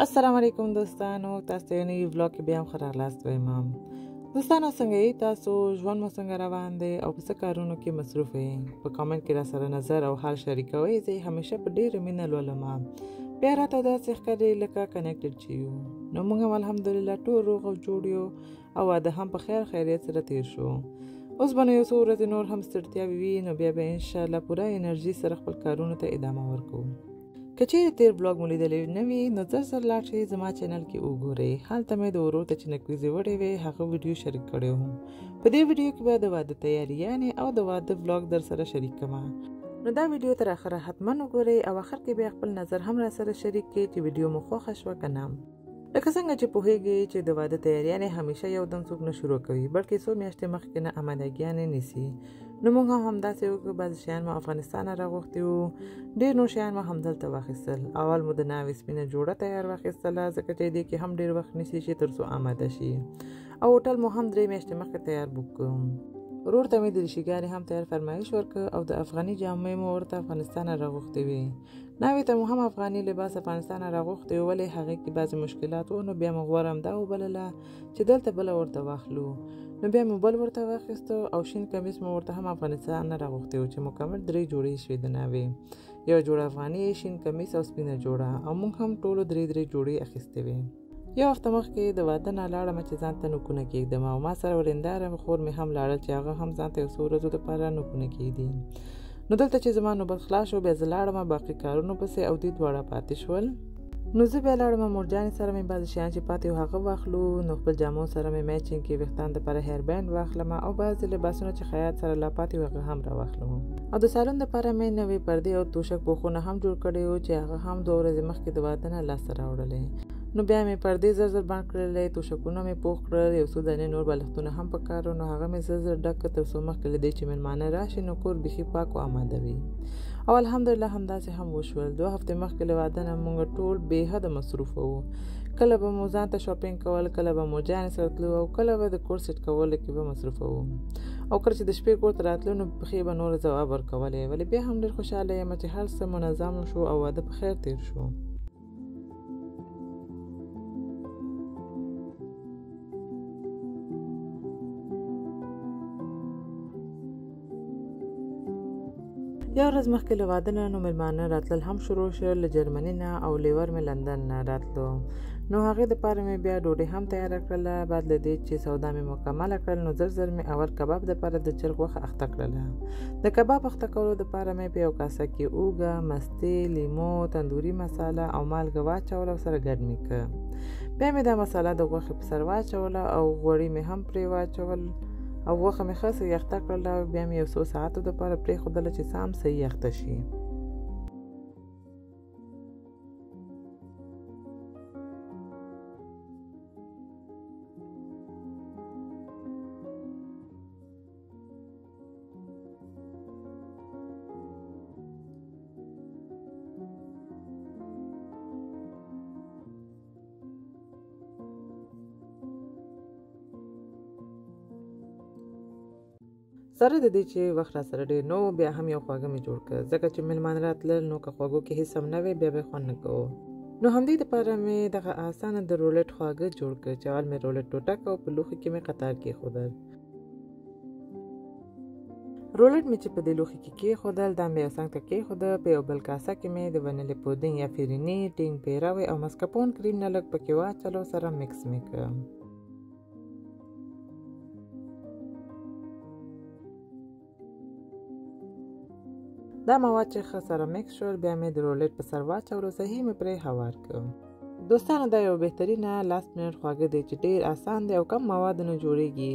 السلام علیکم دوستانو، تاسو ته نوی ولاګ کې بیا هم ښه راغلاست وایم. دوستانو څنګه یې؟ تاسو ژوند مو څنګه روان دی او په څه کارونو کې مصروف یې؟ په کامنټ کې را سره نظر او حال شریکوئ. زه یې همیشه په ډېره مینه لولم. بیا راته داسې ښکاري لکه کنیکټډ چې یو. نو موږ هم الحمدلله ټول روغ او جوړ یو او واده هم په خیر خیریت سره تیر شو. اوس به نو یو څو ورځې نور هم ستړتیاوې وي، نو بیا به انشاءالله پوره انرژي سره خپل کارونو ته ادامه ورکوو. که چیرې تیر بلاګ مو لیدلی نه وي نو زر لاړ شئ زما چینل کې وګورئ. هلته مې د ورور ته چې نکریزې وړې وې هغه ویډیو شریک کړی و. په دې ویډیو کې به د واده تیاریانې او د واده بلاګ در سره شریک کړم. نو دا ویډیو تر اخره حتما وګورئ او اخر کې بیا خپل نظر هم را سره شریک کړئ چې ویډیو مو خوښه شوه که نه. لکه څنګه چې پوهیږئ چې د واده تیاریانې همیشه یو دم څوک نه شروع کوي، بلکې څو میاشتې مخکې نه امادګیانې نیسي. نو موږ هم همداسې وکړو. بعضې شیان مو افغانستان راغوښتي وو، ډېر نور شیان مو همدلته واخیستل. اول مو د ناوې سپینه جوړه تیار واخیستله، ځکه چې دې کې هم ډېر وخت نیسي چې تر څو آماده شي. او هوټل مو هم 3 میاشتې مخکې تیار بوک کړو. ورور ته مې د ریشیګانې هم تیار فرمایش ورکړ او د افغاني جامې مو ورته افغانستان راغوښتې وې. ناوې ته مو هم افغاني لباس افغانستان راغوښتې و، ولې هغې کې بعضې مشکلات و. نو بیا مو غوره همدا وبلله چې دلته بله ورته واخلو. نو بیا مو بل ورته واخیستو او شین کمیس مو ورته هم افغانستان نه راغوښتې و چې مکمل 3 جوړې شوې د ناوې. یو جوړه افغاني شین کمیس او سپینه جوړه، او موږ هم ټولو 3 جوړې اخیستې وې. یو وخت مخکې د واده نه لاړم چې ځان ته نوکونه کېږدم او ما سره ورېنداره خور مې هم لاړل چې هغه هم ځان ته یو څو ورځو دپاره نوکونه کېږدي. نو دلته چې زما نوبت خلاص شو بیا زه لاړم باقي کارونو پسې او دوی دواړه پاتې شول. نو زه بیا لاړم مورجانې سره مې بعضې شیان چې پاتې و هغه واخلو. نو خپل جامو سره مې میچینګ کې ویښتان دپاره هیر بینډ واخلم او بعضې لباسونه چې خیاط سره لا پاتې و هغه هم راواخلم. او د سالون دپاره مې نوې پردې او توشک پوښونه هم جوړ کړي وو چې هغه هم 2 ورځې مخکې د واده نه لاسته راوړلې. نو بیا مې پردې زر بند کړلې، توشکونه مې پوښ کړل، یو څو دانې نور بالښتونه هم په کار وو. نو هغه مې زر ډک کړ تر څو مخکې له دې چې مېلمانه راشي نو کور بیخي پاک او آماده وي. او الحمدلله همداسې هم وشول. 2 هفتې مخکې له واده نه موږ ټول بې حده مصروفه وو. کله به مو ځان ته شاپینګ کول، کله به مو جانې سره تلو او کله به د کور سیټ کولو کې به مصروفه وو. او کله چې د شپې کور ته راتلو نو پښې به نور ځواب ورکولې، ولې بیا هم ډېر خوشحاله یم چې هر څه منظم شو او واده په خیر تیر شو. یو ورځ مخکې له واده نه نو مېلمانه راتلل هم شروع شول، له جرمني نه او لیور مې لندن نه راتلو. نو هغې دپاره مې بیا ډوډۍ هم تیاره کړله. بعد له دې چې سودا مې مکمله کړل نو زر مې اول کباب دپاره د چرګ غوښه اخته کړله. د کباب اخته کولو دپاره مې په یو کاسه کې اوږه، مستې، لیمو، تندوري مساله او مالګه واچوله او سره ګډ مې کړه. بیا مې دا مساله د غوښې په سر واچوله او غوړي مې هم پرې واچول او غوښه مې ښه څه یخته کړله. بیا مې یو څو ساعتو دپاره پرېښودله چې څه هم صحیح یخته شي. سره د دې چې وخت را سره ډېر نو بیا هم یو خواږه مې جوړ کړ، ځکه چې مېلمانه راتلل نو که خواږو کې هېڅ هم نه وی بیا به خوند نه کوو. نو همدې دپاره مې دغه اسانه د رولټ خواږه جوړ کړ چې اول مې رولټ ټوټه کړ او په لوښي کې مې قطار کېښودل. رولټ مې چې په دې لوښي کې کېښودل دا مې یو څنګ ته کېښوده. په یو بل کاسه کې مې د ونلې پودینګ یا فریني، ټینګ پیروی او مسکپون کریم نه لږ پکې واچلو، سره مکس مې کړ. دا مواد چې ښه سره مکس شول بیا مې د رولټ په سر واچولو، صحیح مې پرې هوار کړ. دوستانو دا یو بهترینه لاست منټ خواږه دی چې ډېر آسان دی او کم موادو نه جوړیږي.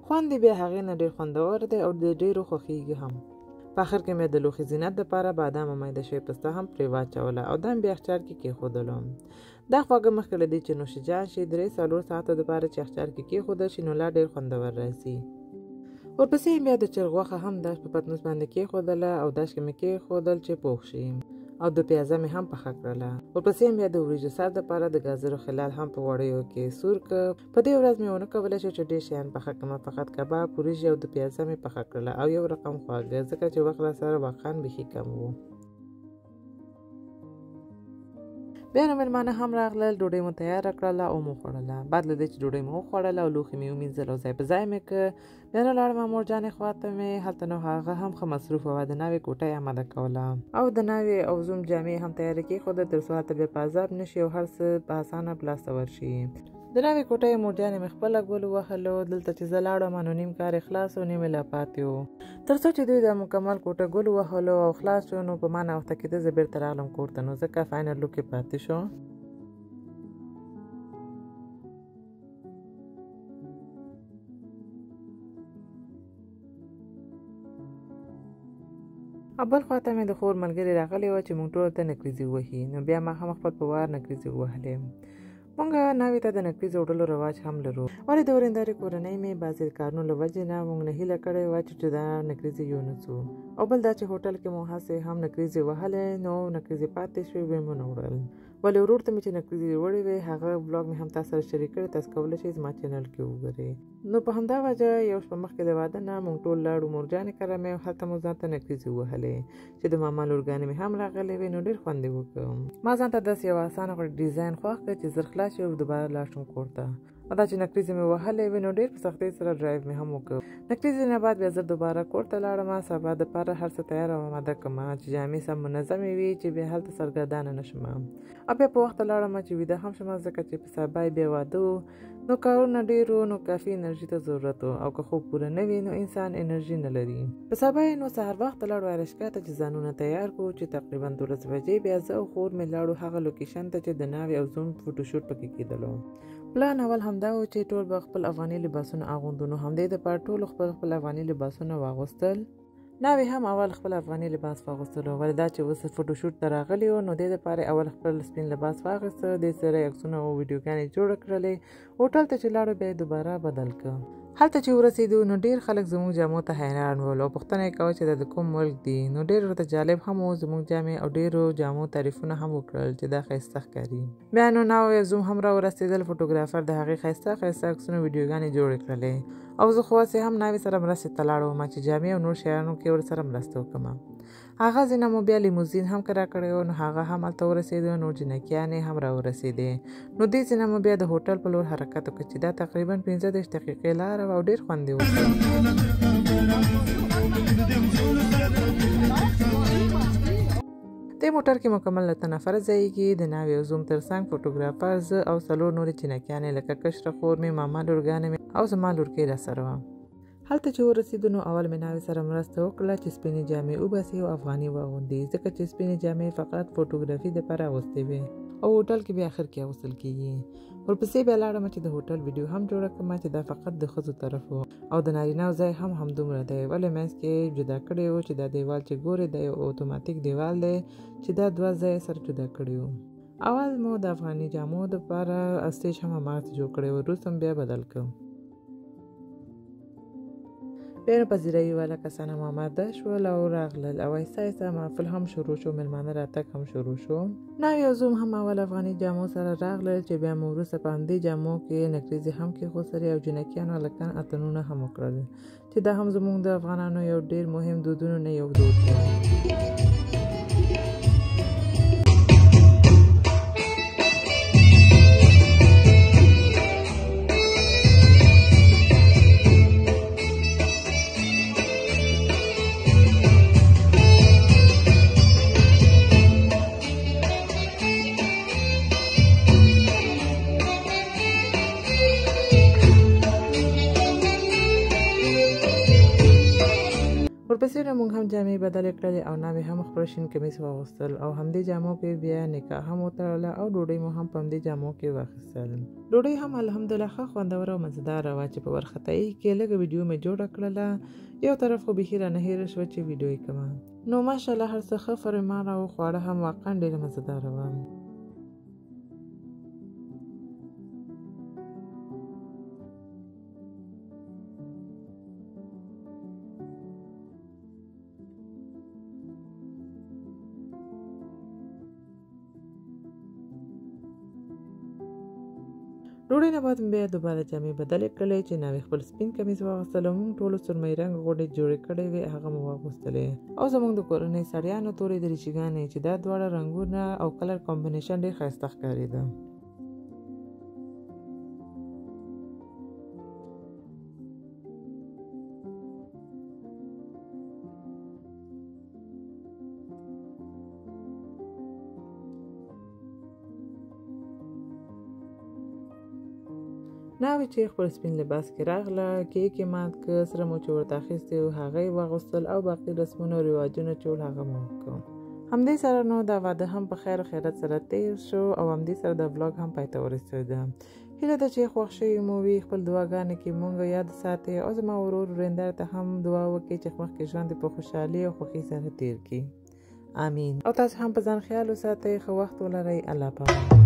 خوند یې بیا هغې نه ډېر خوندور دی او د ډېرو خوښیږي هم. په آخر کې مې د لوښي زینت دپاره بادام او میده شوې پسته هم پرې واچوله او دا مې بیا یخچال کې کېښودلو. دا خواږه مخکې له دې چې نوشیجان شي 3-4 ساعته دپاره چې یخچال کې کېښودل شي نو لا ډېر خوندور راځي. ورپسې بیا د چرګ غوښه هم داش په پتنوس باندې کېښودله او داش کې مې کېښودل چې پوخ شي او د پیازه مې هم پخه کړله. ورپسې بیا د وریجو سر دپاره د ګازرو خلال هم په غوړیو کې سور کړ. په دې ورځ مې ونه کولی چې ډېر شیان پخه کړم، فقط کباب، وریجې او د پیازه مې پخه کړله او یو رقم خواږه، ځکه چې وخت را سره واقعا بیخي کم و. بیا نو مېلمانه هم راغلل، ډوډۍ مو تیاره کړله او مو خوړله. بعد له دې چې ډوډۍ مو وخوړله او لوښي مې ومینځل او ځای په ځای مې کړ، بیا نو لاړم مورجانې خواته مې. هلته نو هغه هم ښه مصروفه وه، د ناوې کوټه یې اماده کوله او د ناوې او زوم جامې هم تیارې کېښوده تر څو هلته بیا په عذاب نه شي او هر څه په اسانه په لاسته ورشي. د ناوې کوټه یې مورجانې مې خپله ګل ووهلو. دلته چې زه لاړم نو نیم کار یې خلاص و، نیم یې لا پاتې و. تر څو چې دوی د مکمل کوټه ګل ووهلو او خلاص شو، نو په ما ناوخته کېده زه بېرته راغلم کور ته، نو ځکه فاینل لوک یې پاتې شو. او بل خواته مې د خور ملګرې راغلې وه چې موږ ټولو ته نکریزې ووهي، نو بیا ما هم خپل په وار نکریزې ووهلې. مونږ ناوې ته د نکریزو وړلو رواج هم لرو، ولې د ورېندارې کورنۍ مې بعضې کارونو له وجې نه موږ نه هیله کړې وه چې دا نکریزې یونیسو. او بل دا چې هوټل کې مو هسې هم نکریزې وهلې، نو نکریزې پاتې شوې وې مو نه وړل. ولې ورور ته مې چې نکریزې وړې وې هغه بلاګ مې هم تاسو سره شریک کړی، تاسو کولی شئ زما چینل کې وګورئ. نو په همدا وجه یو شپه مخکې د واده نه موږ ټول لاړو مورجانې کره مې، هلته مو ځان ته نکریزې ووهلې چې د ماما لورګانې مې هم راغلې وې، نو ډېر خوند یې وکړ. ما ځان ته داسې یو اسانه ډیزاین خوښ کړ چې زر خلاص شي او دوباره لاړ شم کور ته. او دا چې نکریزې مې وهلې وې نو ډېر په سختۍ سره ډرایو مې هم وکړ. نکریزې نه بعد بیا زه دوباره کور ته لاړم، سبا دپاره هر څه تیار او اماده کړم چې جامې سم منظمې وي چې بیا هلته سرګردانه نه شم. او بیا په وخته لاړم چې ویده هم شم، ځکه چې په سبا یې بیا واده و، نو کارونه ډېر و، نو کافي انرژي ته ضرورت و، او که خوب پوره نه وي نو انسان انرژي نه لري. په سبا یې نو سهار وخته لاړو ارشکا ته چې ځانونه تیار کړو، چې تقریبا 12 بجې بیا زه او خور مې لاړو هغه لوکیشن ته چې د ناوې او زوم فوټوشوټ پکې کېدلو. پلان اول همدا و چې ټول به خپل افغاني لباسونه اغوندو، نو همدې دپاره ټولو خپل افغاني لباسونه واغوستل. ناوې هم اول خپل افغاني لباس واغوستلو، ولې دا چې اوس فوټوشوټ ته راغلي وو، نو دې دپاره اول خپل سپین لباس واغوسته، دې سره یې عکسونه او ویډیوګانې جوړه کړلې. هوټل ته چې لاړو بیا یې دوباره بدل کړ. هلته چې ورسېدو نو ډېر خلک زموږ جامو ته حیران ول او پوښتنه یې کوله چې دا د کوم ملک دي، نو ډېر ورته جالب هم و زموږ جامې، او ډېرو جامو تعریفونه هم وکړل چې دا ښایسته ښکاري. بیا نو ناوې زوم هم را ورسېدل، فوټوګرافر د هغې ښایسته عکسونه ویډیوګانې جوړې کړلې. او زه خو هسې هم ناوې سره مرستې ته لاړم چې جامې او نور شیانو کې ورسره مرسته وکړم. هغه ځینه مو بیا لیموزین هم کرا کړی و، نو هغه هم هلته ورسېدو، نور جنکیانې هم را ورسېدې. نو دې ځینه مو بیا د هوټل په لور حرکت وکړ چې دا تقریبا 15 دقیقې لاره وه او ډېر خوند یې وکړ. دې موټر کې مکمل 9 نفره ځایږي، د ناوې او زوم تر څنګ فوټوګرافر، زه او 4 نورې چینکیانې لکه کشره خور مې، ماما لورګانې مې او زما لورکۍ راسره وه. هلته چې ورسېدو نو اول مې ناوې سره مرسته وکړه چې سپینې جامې وباسي او افغاني واغوندي، ځکه چې سپینې جامې فقط فوټوګرافي دپاره اغوستې وې او هوټل کې بیا اخر کې اغوستل کېږي. ورپسې بیا لاړم چې د هوټل ویډیو هم جوړه کړم چې دا فقط د ښځو طرف و او د نارینه‌و ځای هم همدومره دی، ولې منځ کې جدا کړی و چې دا دیوال چې ګورې دا یو اتوماتیک دیوال دی چې دا 2 ځای سره جدا کړي وو. اول مو د افغاني جامو دپاره سټیج هم هماغسې جوړ کړی و، وروسته هم بیا بدل کړم. بیا نو پذیرایي والا کسان هم آماده شول او راغلل او آهسته آهسته محفل هم شروع شو، مېلمانه راتګ هم شروع شو. ناوې او زوم هم اول افغاني جامو سره راغلل چې بیا مو وروسته په همدې جامو کې نکریزې هم کېښودلې او جنکیانو هلکان اتڼونه هم وکړل چې دا هم زموږ د افغانانو یو ډېر مهم دودونو نه یو دود دی. ورپسې نو موږ هم جامې بدلې کړلې او ناوې هم خپل شین کمیس واغوستل او همدې جامو کې بیا نکاح هم وتړله او ډوډۍ مو هم په همدې جامو کې واخیستل. ډوډۍ هم الحمدلله ښه خوندوره او مزېداره وه چې په وارخطایي کې لږه ویډیو مې جوړه کړله، یو طرف خو بیخي رانه هېره شوه چې ویډیو یې کړمه. نو ماشاءالله هر څه ښه فرمانه و، خواړه هم واقعا ډېره مزېداره وه. ډوډۍ نه بعد بیا دوباره جامې بدلې کړلې چې ناوې خپل سپین کمیس واغوستلو. موږ ټولو سرمایي رنګ غوټې جوړې کړې وې، هغه مو واغوستلې. او زموږ د کورنۍ سړیانو تورې دریچېګانې چې دا دواړه رنګونه او کلر کمبینیشن ډېر ښایسته ښکارېده. ناوې چې خپل سپین لباس کې راغله، کیک یې مات که، سره مو چې ورته اخیستی و هغه یې واغوستل او باقي رسمونه او رواجونه چې ول هغه مو وکړ. همدې سره نو دا واده هم په خیر و خیرت سره تیر شو او همدې سره دا ولاګ هم پای ته ورسېده. هیله ده چې خوښ شوي مو وي، خپل دعاګانې کې مونږ یاد ساتئ او زما ورور ورېندار ته هم دعا وکړئ چې مخکې ژوند په خوشحالي او خوښۍ سره تیر کړي. آمین. او تاسو هم په ځان خیال وساتئ. ښه وخت ولرئ. الله پاک.